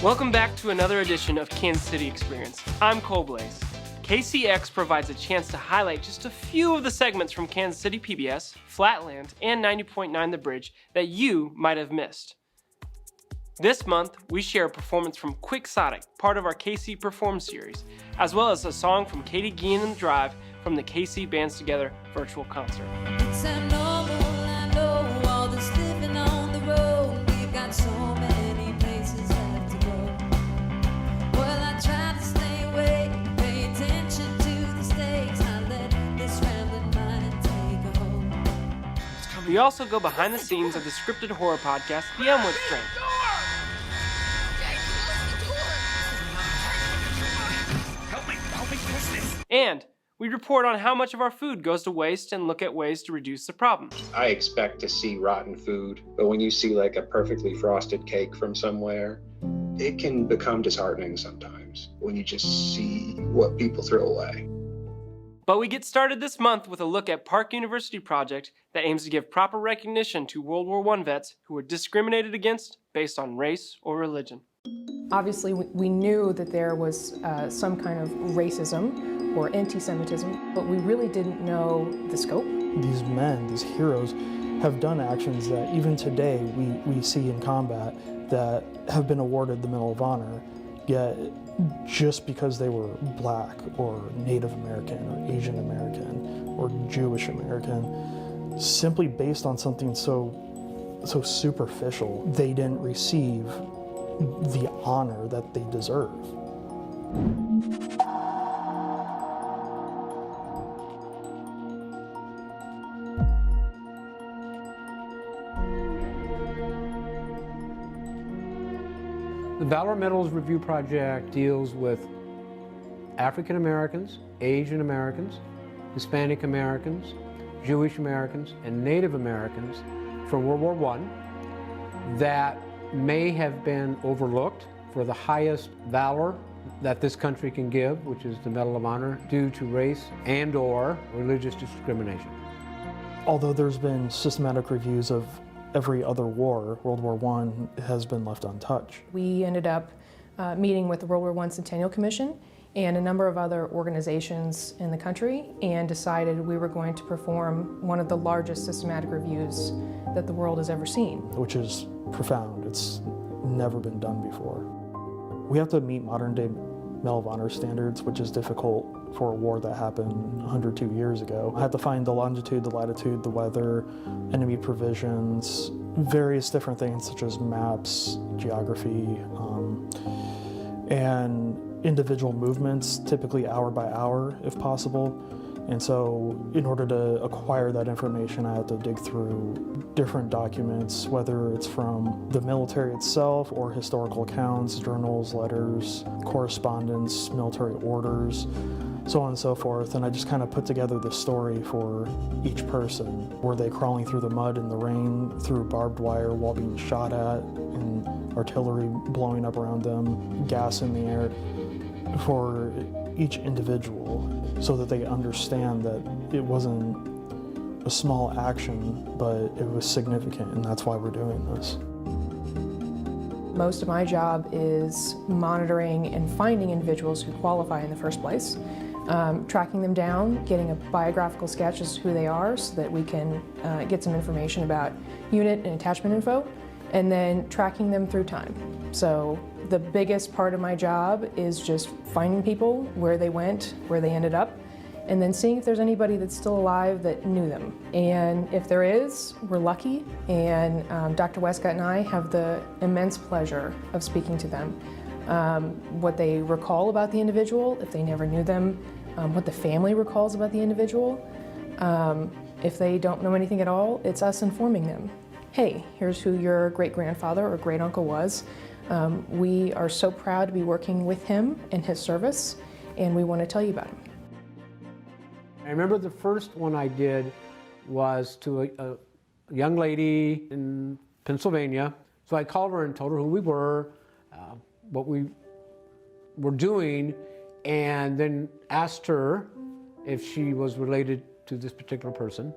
Welcome back to another edition of Kansas City Experience. I'm Cole Blaze. KCX provides a chance to highlight just a few of the segments from Kansas City PBS, Flatland, and 90.9 The Bridge that you might have missed. This month, we share a performance from Quixotic, part of our KC Perform series, as well as a song from Katie Gein and the Drive from the KC Bands Together virtual concert. It's abnormal, I know, all this living on the road. We've got so many places left to go. Well, I try to stay away, pay attention to the stakes. I let this rambling mind take a hold. We also go behind the scenes of the scripted horror podcast, The Elmwood Strain. And we report on how much of our food goes to waste and look at ways to reduce the problem. I expect to see rotten food, but when you see like a perfectly frosted cake from somewhere, it can become disheartening sometimes when you just see what people throw away. But we get started this month with a look at Park University project that aims to give proper recognition to World War I vets who were discriminated against based on race or religion. Obviously, we knew that there was some kind of racism or anti-Semitism, but we really didn't know the scope. These men, these heroes, have done actions that even today we see in combat that have been awarded the Medal of Honor, yet just because they were Black or Native American or Asian American or Jewish American, simply based on something so superficial, they didn't receive the honor that they deserve. The Valor Medals Review Project deals with African Americans, Asian Americans, Hispanic Americans, Jewish Americans, and Native Americans from World War I that may have been overlooked for the highest valor that this country can give, which is the Medal of Honor, due to race and/or religious discrimination. Although there's been systematic reviews of every other war, World War I has been left untouched. We ended up meeting with the World War I Centennial Commission and a number of other organizations in the country and decided we were going to perform one of the largest systematic reviews that the world has ever seen. Which is profound. It's never been done before. We have to meet modern day Medal of Honor standards, which is difficult for a war that happened 102 years ago. I had to find the longitude, the latitude, the weather, enemy provisions, various different things such as maps, geography, and individual movements, typically hour by hour if possible. And so in order to acquire that information, I had to dig through different documents, whether it's from the military itself or historical accounts, journals, letters, correspondence, military orders, so on and so forth. And I just kind of put together the story for each person. Were they crawling through the mud in the rain, through barbed wire while being shot at, and artillery blowing up around them, gas in the air, for each individual, so that they understand that it wasn't a small action, but it was significant, and that's why we're doing this. Most of my job is monitoring and finding individuals who qualify in the first place, tracking them down, getting a biographical sketch as to who they are so that we can get some information about unit and attachment info, and then tracking them through time. So the biggest part of my job is just finding people, where they went, where they ended up, and then seeing if there's anybody that's still alive that knew them. And if there is, we're lucky, and Dr. Westcott and I have the immense pleasure of speaking to them. What they recall about the individual, if they never knew them, what the family recalls about the individual. If they don't know anything at all, it's us informing them. Hey, here's who your great-grandfather or great-uncle was. We are so proud to be working with him in his service, and we want to tell you about him. I remember the first one I did was to a young lady in Pennsylvania. So I called her and told her who we were, what we were doing, and then asked her if she was related to this particular person.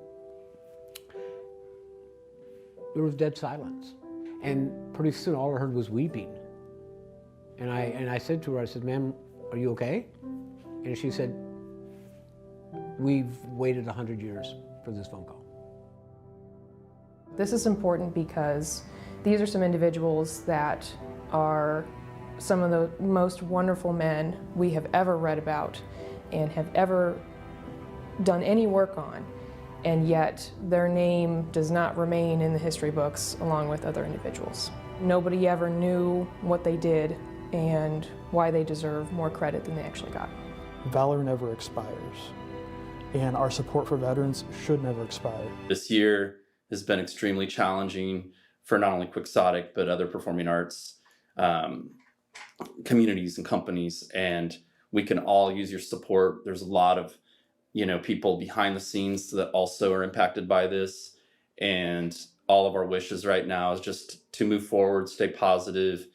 There was dead silence. And pretty soon all I heard was weeping. And I said to her, I said, ma'am, are you okay? And she said, we've waited 100 years for this phone call. This is important because these are some individuals that are some of the most wonderful men we have ever read about and have ever done any work on, and yet their name does not remain in the history books along with other individuals. Nobody ever knew what they did and why they deserve more credit than they actually got. Valor never expires, and our support for veterans should never expire. This year has been extremely challenging for not only Quixotic, but other performing arts communities and companies, and we can all use your support. There's a lot of people behind the scenes that also are impacted by this, and all of our wishes right now is just to move forward, stay positive,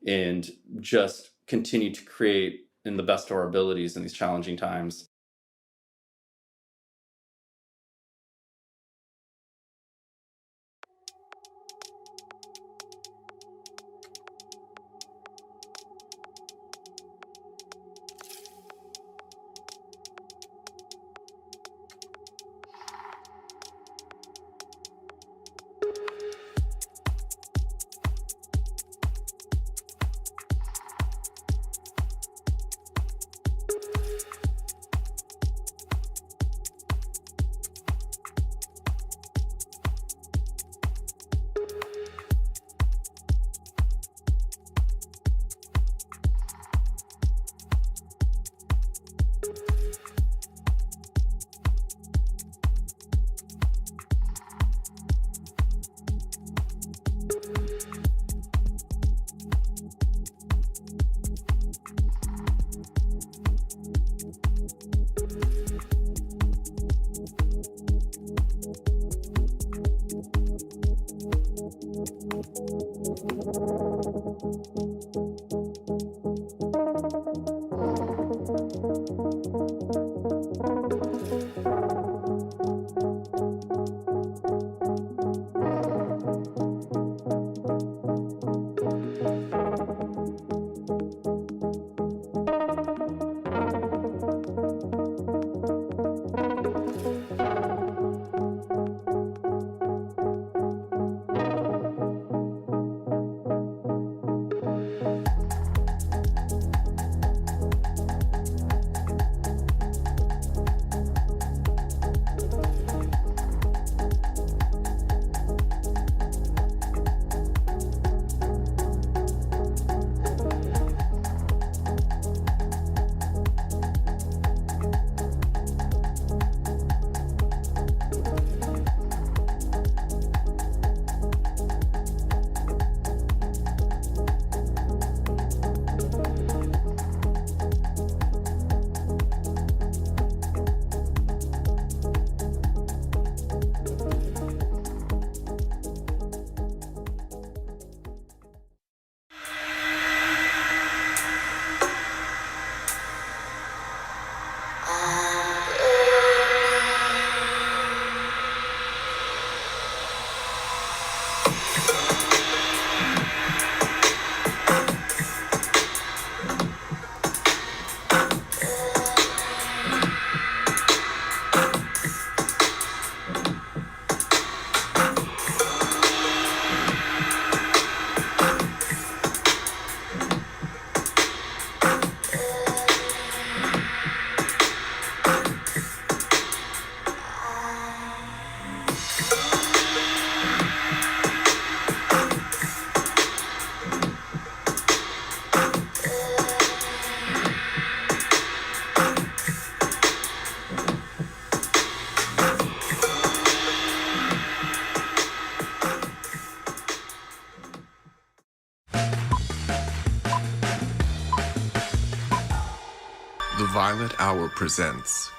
and just continue to create in the best of our abilities in these challenging times. The Violet Hour presents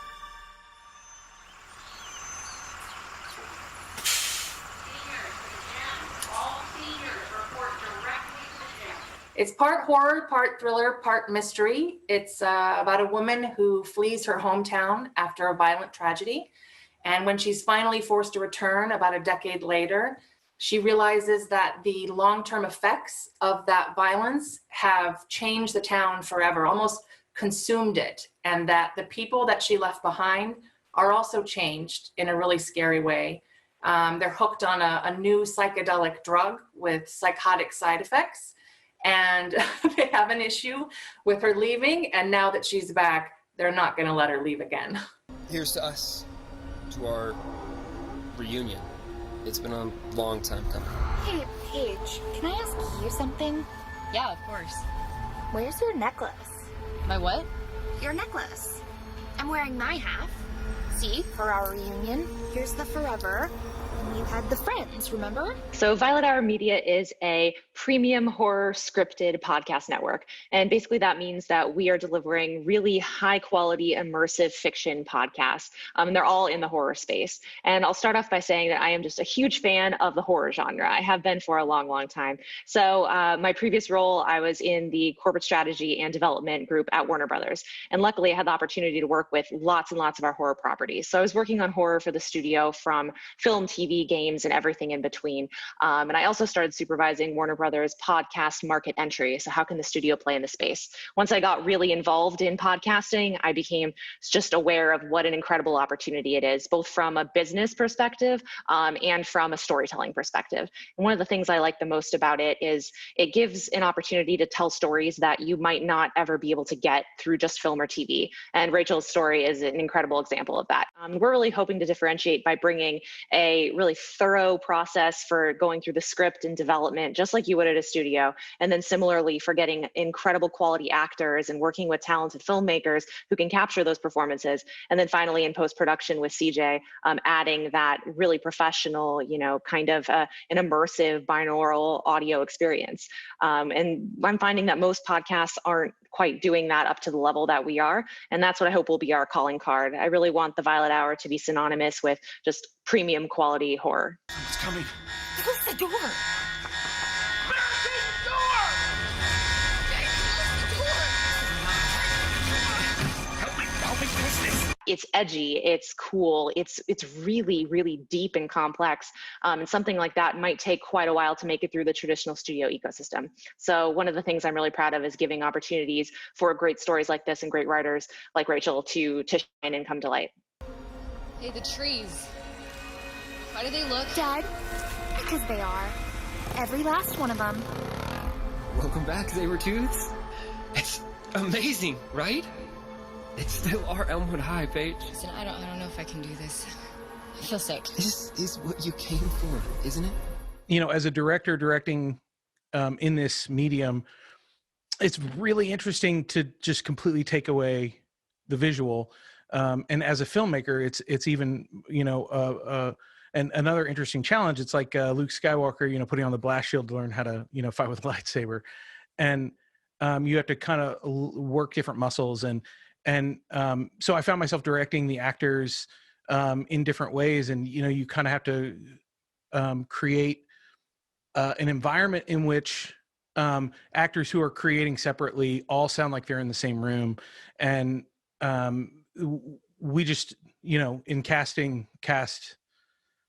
It's part horror, part thriller, part mystery. It's about a woman who flees her hometown after a violent tragedy. And when she's finally forced to return about a decade later, She realizes that the long-term effects of that violence have changed the town forever, almost consumed it, and that the people that she left behind are also changed in a really scary way. They're hooked on a new psychedelic drug with psychotic side effects, and they have an issue with her leaving, and now that she's back, they're not going to let her leave again. Here's to us, to our reunion. It's been a long time coming. Hey, Paige, can I ask you something? Yeah, of course. Where's your necklace? My what? Your necklace. I'm wearing my half. See, for our reunion, here's the forever. And you had the friends, remember? So Violet Hour Media is a premium horror scripted podcast network. And basically that means that we are delivering really high quality immersive fiction podcasts. And they're all in the horror space. And I'll start off by saying that I am just a huge fan of the horror genre. I have been for a long, long time. So my previous role, I was in the corporate strategy and development group at Warner Brothers. And luckily I had the opportunity to work with lots and lots of our horror properties. So I was working on horror for the studio, from film, TV, games, and everything in between. And I also started supervising Warner Brothers podcast market entry. So how can the studio play in the space? Once I got really involved in podcasting, I became just aware of what an incredible opportunity it is, both from a business perspective and from a storytelling perspective. And one of the things I like the most about it is it gives an opportunity to tell stories that you might not ever be able to get through just film or TV. And Rachel's story is an incredible example of that. We're really hoping to differentiate by bringing a really thorough process for going through the script and development, just like you would at a studio. And then similarly for getting incredible quality actors and working with talented filmmakers who can capture those performances. And then finally in post-production with CJ, adding that really professional, kind of an immersive binaural audio experience. And I'm finding that most podcasts aren't quite doing that up to the level that we are. And that's what I hope will be our calling card. I really want the Violet Hour to be synonymous with just premium quality horror. It's coming. Close the door! It's edgy, it's cool, it's really, really deep and complex. And something like that might take quite a while to make it through the traditional studio ecosystem. So one of the things I'm really proud of is giving opportunities for great stories like this and great writers like Rachel to shine and come to light. Hey, the trees. How do they look? Dead. Because they are. Every last one of them. Welcome back, Sabertooths. It's amazing, right? It's still our Elmwood High, Paige. Listen, I don't know if I can do this. I feel sick. This is what you came for, isn't it? As a director directing in this medium, it's really interesting to just completely take away the visual. And as a filmmaker, it's even, and another interesting challenge. It's like Luke Skywalker, putting on the blast shield to learn how to, fight with a lightsaber. And you have to kind of work different muscles. And so I found myself directing the actors in different ways. And, you kind of have to create an environment in which actors who are creating separately all sound like they're in the same room. And we just, in cast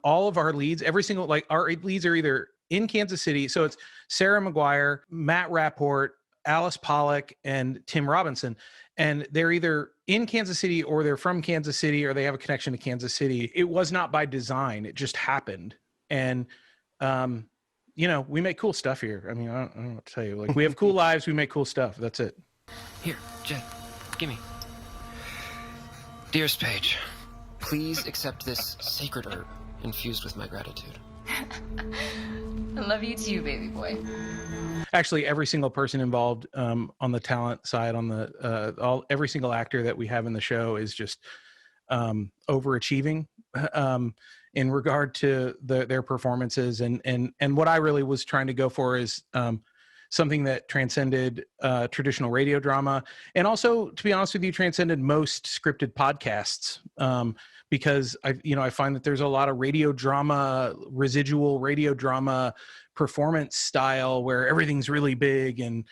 all of our leads, every single, our leads are either in Kansas City. So it's Sarah McGuire, Matt Rapport, Alice Pollock, and Tim Robinson. And they're either in Kansas City or they're from Kansas City or they have a connection to Kansas City. It was not by design. It just happened. And, we make cool stuff here. I mean, I don't know what to tell you. We have cool lives. We make cool stuff. That's it. Here, Jed, gimme. Dearest Paige, please accept this sacred herb infused with my gratitude. I love you too, baby boy. Actually, every single person involved on the talent side, on the every single actor that we have in the show is just overachieving in regard to their performances. And what I really was trying to go for is something that transcended traditional radio drama, and also, to be honest with you, transcended most scripted podcasts. Because I find that there's a lot of radio drama, residual radio drama performance style where everything's really big. And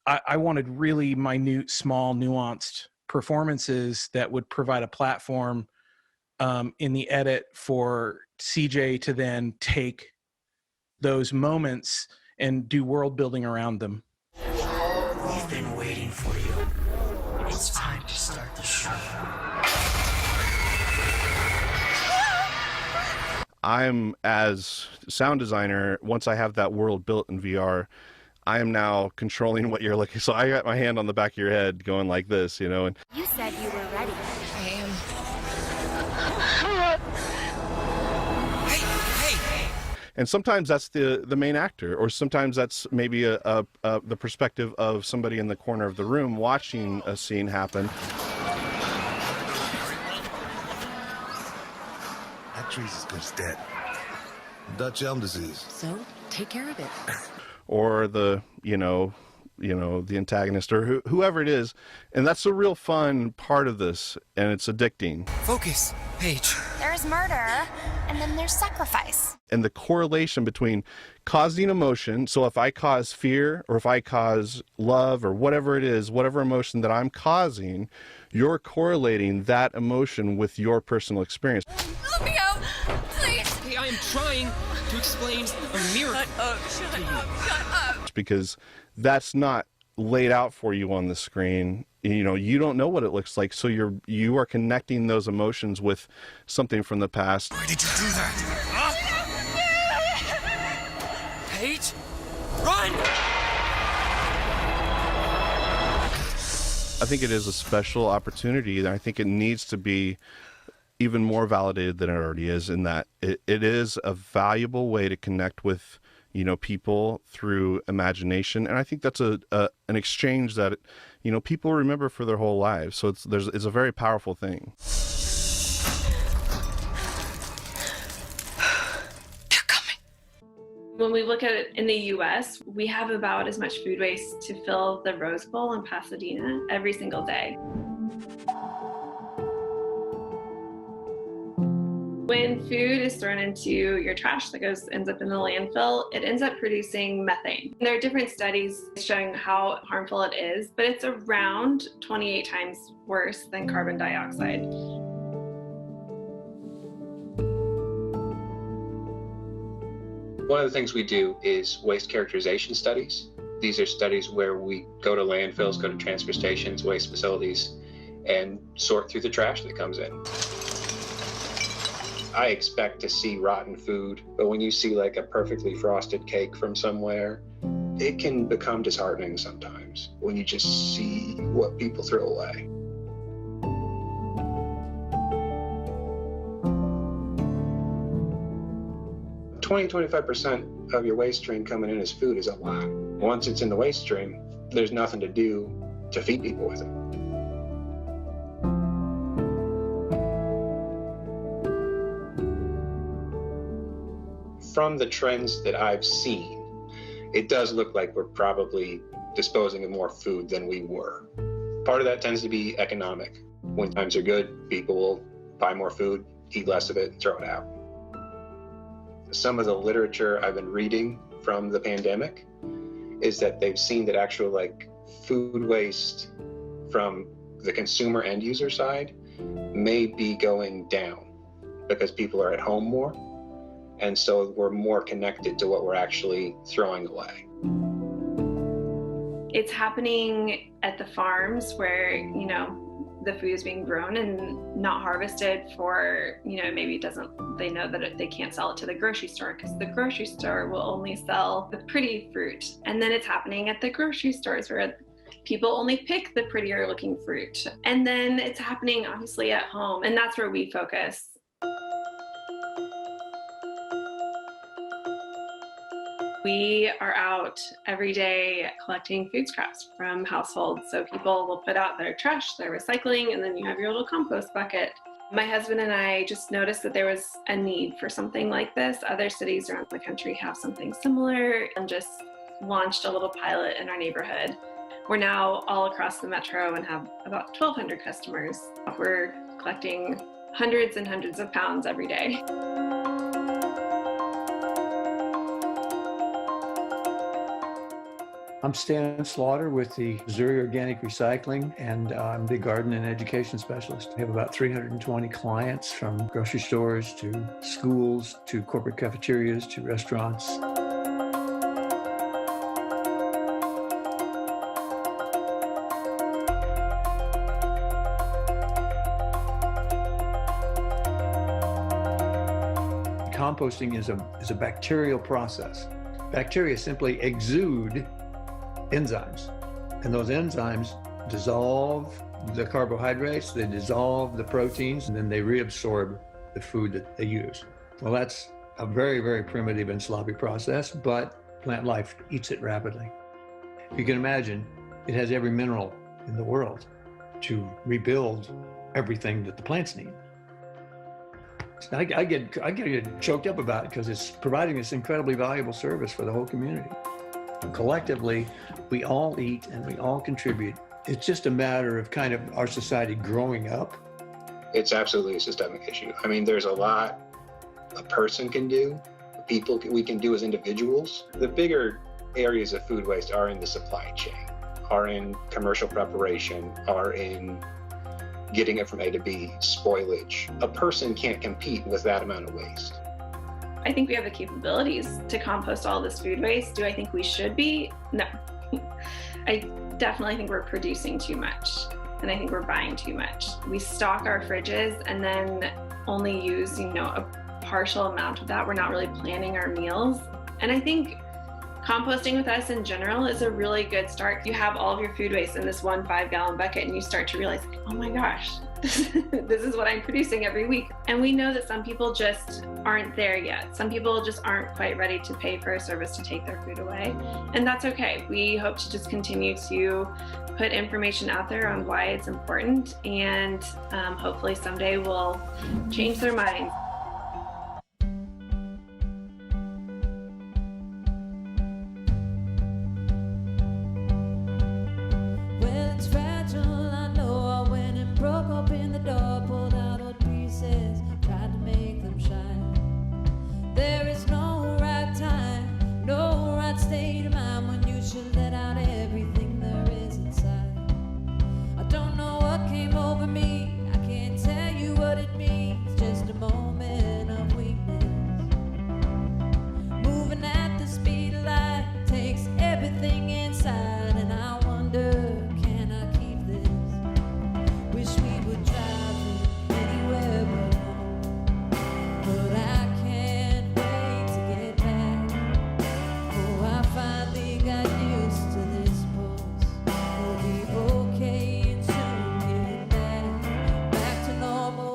I wanted really minute, small, nuanced performances that would provide a platform in the edit for CJ to then take those moments and do world building around them. We've been waiting for you. It's time to start the show. I'm, as sound designer, once I have that world built in VR, I am now controlling what you're looking. So I got my hand on the back of your head going like this, you know. And You said you were ready. I am. and sometimes that's the main actor, or sometimes that's maybe the perspective of somebody in the corner of the room watching a scene happen. That tree's as good as dead. Dutch elm disease. So, take care of it. Or the the antagonist, or whoever it is. And that's a real fun part of this, and it's addicting. Focus, Paige. There's murder, and then there's sacrifice. And the correlation between causing emotion, so if I cause fear or if I cause love or whatever it is, whatever emotion that I'm causing, you're correlating that emotion with your personal experience. Let me out, please. Hey, I am trying to explain a miracle. Shut up. Because that's not laid out for you on the screen. You don't know what it looks like, so you are connecting those emotions with something from the past. Why did you do that? Huh? Paige, run! I think it is a special opportunity, and I think it needs to be even more validated than it already is, in that it is a valuable way to connect with people through imagination. And I think that's an exchange that people remember for their whole lives. So it's a very powerful thing. When we look at it in the US, we have about as much food waste to fill the Rose Bowl in Pasadena every single day. When food is thrown into your trash that ends up in the landfill, it ends up producing methane. There are different studies showing how harmful it is, but it's around 28 times worse than carbon dioxide. One of the things we do is waste characterization studies. These are studies where we go to landfills, go to transfer stations, waste facilities, and sort through the trash that comes in. I expect to see rotten food, but when you see like a perfectly frosted cake from somewhere, it can become disheartening sometimes when you just see what people throw away. 20-25% of your waste stream coming in as food is a lot. Once it's in the waste stream, there's nothing to do to feed people with it. From the trends that I've seen, it does look like we're probably disposing of more food than we were. Part of that tends to be economic. When times are good, people will buy more food, eat less of it, and throw it out. Some of the literature I've been reading from the pandemic is that they've seen that actual food waste from the consumer end user side may be going down because people are at home more. And so we're more connected to what we're actually throwing away. It's happening at the farms where, the food is being grown and not harvested for, maybe they know that they can't sell it to the grocery store because the grocery store will only sell the pretty fruit. And then it's happening at the grocery stores where people only pick the prettier looking fruit. And then it's happening obviously at home, and that's where we focus. We are out every day collecting food scraps from households. So people will put out their trash, their recycling, and then you have your little compost bucket. My husband and I just noticed that there was a need for something like this. Other cities around the country have something similar, and just launched a little pilot in our neighborhood. We're now all across the metro and have about 1,200 customers. We're collecting hundreds and hundreds of pounds every day. I'm Stan Slaughter with the Missouri Organic Recycling, and I'm the garden and education specialist. We have about 320 clients, from grocery stores to schools to corporate cafeterias to restaurants. composting is a bacterial process. Bacteria simply exude enzymes, and those enzymes dissolve the carbohydrates, they dissolve the proteins, and then they reabsorb the food that they use. Well, that's a very, very primitive and sloppy process, but plant life eats it rapidly. If you can imagine, it has every mineral in the world to rebuild everything that the plants need. I get choked up about it because it's providing this incredibly valuable service for the whole community. Collectively, we all eat and we all contribute. It's just a matter of kind of our society growing up. It's absolutely a systemic issue. I mean, there's a lot a person can do, we can do as individuals. The bigger areas of food waste are in the supply chain, are in commercial preparation, are in getting it from A to B, spoilage. A person can't compete with that amount of waste. I think we have the capabilities to compost all this food waste. Do I think we should be? No. I definitely think we're producing too much, and I think we're buying too much. We stock our fridges and then only use, a partial amount of that. We're not really planning our meals. And I think composting with us in general is a really good start. You have all of your food waste in this 1 5-gallon bucket and you start to realize, oh my gosh, this is what I'm producing every week. And we know that some people just aren't there yet. Some people just aren't quite ready to pay for a service to take their food away. And that's okay. We hope to just continue to put information out there on why it's important, and hopefully someday we'll change their minds. Well, it's fragile, I know. I went and broke open the door, pulled out old pieces, tried to make them shine. There is no right time, no right state of mind when you should let out everything there is inside. I don't know what came over me, I can't tell you what it means, just a moment of weakness. Moving at the speed of light takes everything inside, and I wonder, can I keep this? Wish we would drive anywhere but home, but I can't wait to get back. Oh, I finally got used to this pulse. We'll be okay and soon get back to normal.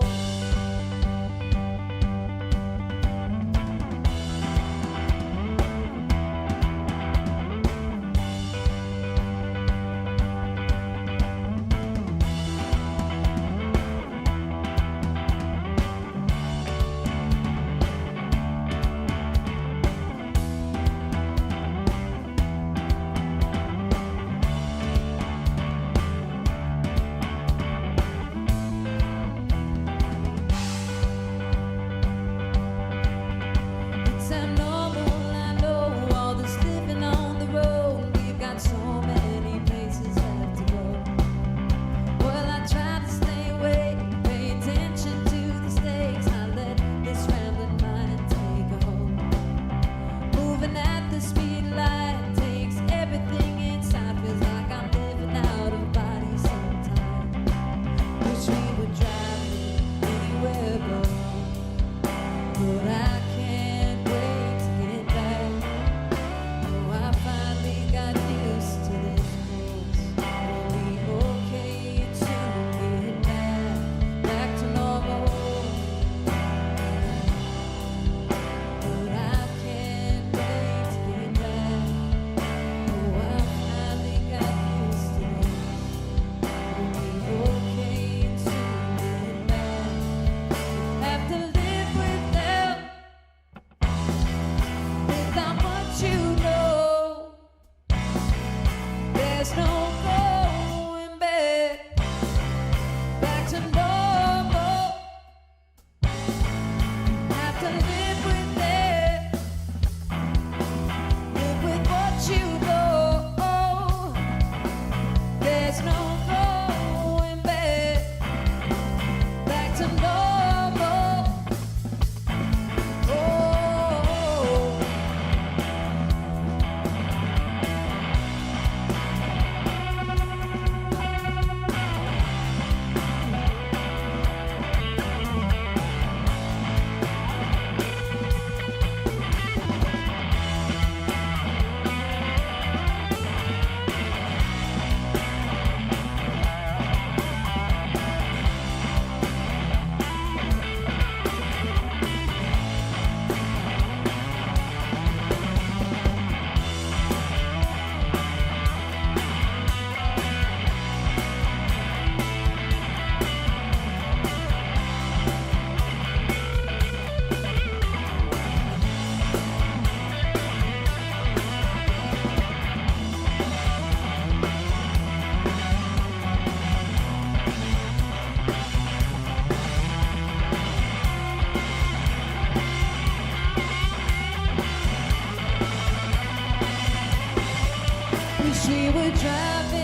We were driving